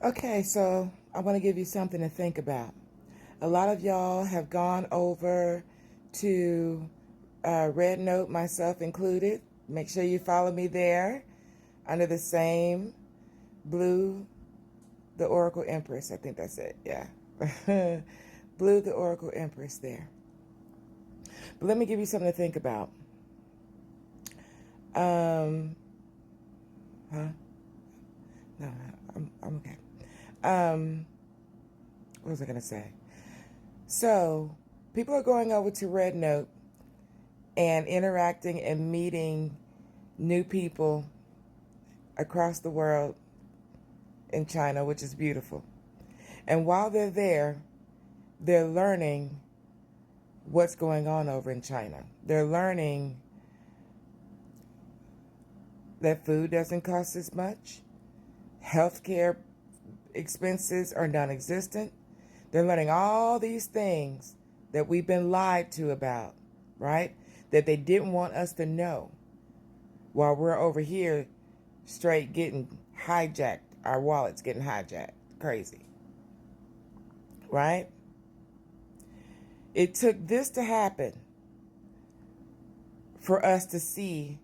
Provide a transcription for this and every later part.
Okay, so I want to give you something to think about. A lot of y'all have gone over to Red Note, myself included. Make sure you follow me there under the same Blue, the Oracle Empress. I think that's it. Yeah. Blue, the Oracle Empress there. But let me give you something to think about. Um, huh? No, I'm okay. Um, what was I going to say? So, people are going over to Red Note and interacting and meeting new people across the world in China, which is beautiful. And while they're there, they're learning what's going on over in China. They're learning that food doesn't cost as much, healthcare expenses are non existent. They're learning all these things that we've been lied to about, right? That they didn't want us to know while we're over here straight getting hijacked, our wallets getting hijacked. Crazy, right? It took this to happen for us to see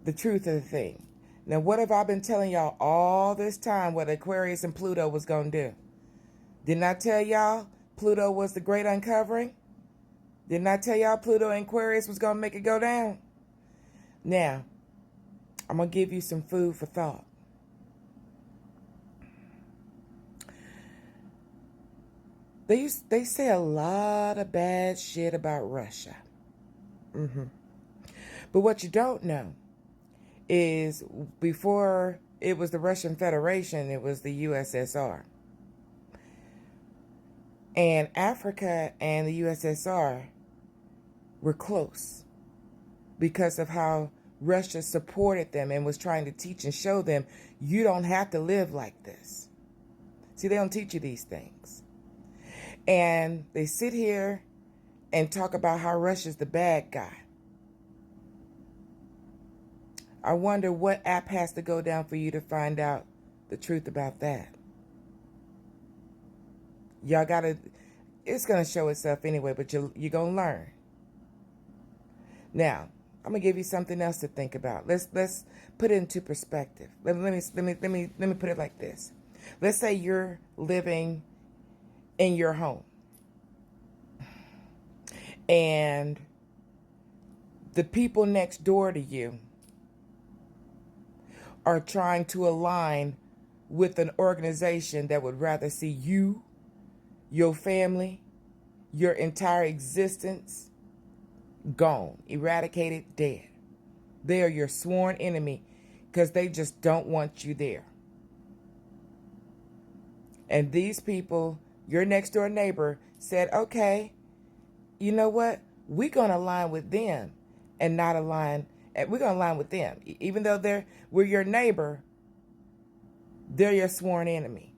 the truth of the thing. Now, what have I been telling y'all all this time what Aquarius and Pluto was going to do? Didn't I tell y'all Pluto was the great uncovering? Didn't I tell y'all Pluto and Aquarius was going to make it go down? Now, I'm going to give you some food for thought. They say a lot of bad shit about Russia. But what you don't know is before it was the Russian Federation, it was the USSR. And Africa and the USSR were close because of how Russia supported them and was trying to teach and show them, you don't have to live like this. See, they don't teach you these things. And they sit here and talk about how Russia's the bad guy. I wonder what app has to go down for you to find out the truth about that. Y'all gotta, it's gonna show itself anyway, but you're gonna learn. Now, I'm gonna give you something else to think about. Let's put it into perspective. Let me put it like this. Let's say you're living in your home, and the people next door to you are trying to align with an organization that would rather see you, your family, your entire existence gone, eradicated, dead. They are your sworn enemy because they just don't want you there. And these people, your next door neighbor, said, okay, you know what? We're going to align with them and not align. We're going to align with them. Even though we're your neighbor, they're your sworn enemy.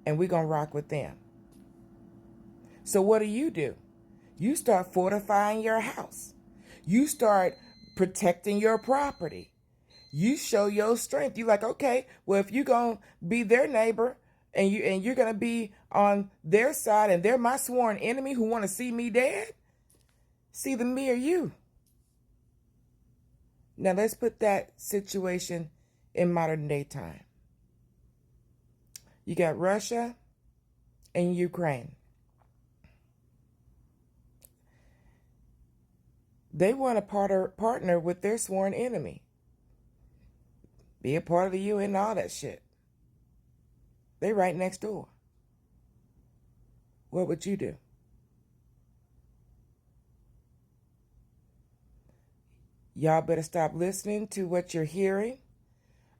And we're going to rock with them. So what do? You start fortifying your house. You start protecting your property. You show your strength. You're like, okay, well, if you're going to be their neighbor and you're going to be on their side and they're my sworn enemy who want to see me dead, see the me or you. Now let's put that situation in modern day time. You got Russia and Ukraine. They want to partner with their sworn enemy. Be a part of the UN and all that shit. They right next door. What would you do? Y'all better stop listening to what you're hearing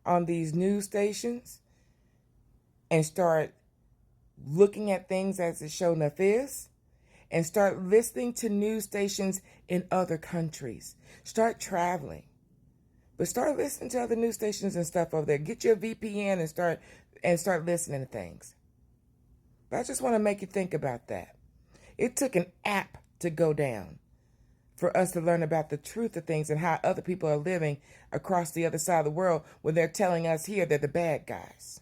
on these news stations and start looking at things as it sure enough is, and start listening to news stations in other countries. Start traveling. But start listening to other news stations and stuff over there. Get your VPN and start listening to things. But I just want to make you think about that. It took an app to go down for us to learn about the truth of things and how other people are living across the other side of the world when they're telling us here they're the bad guys.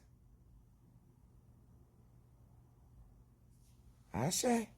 Ashe.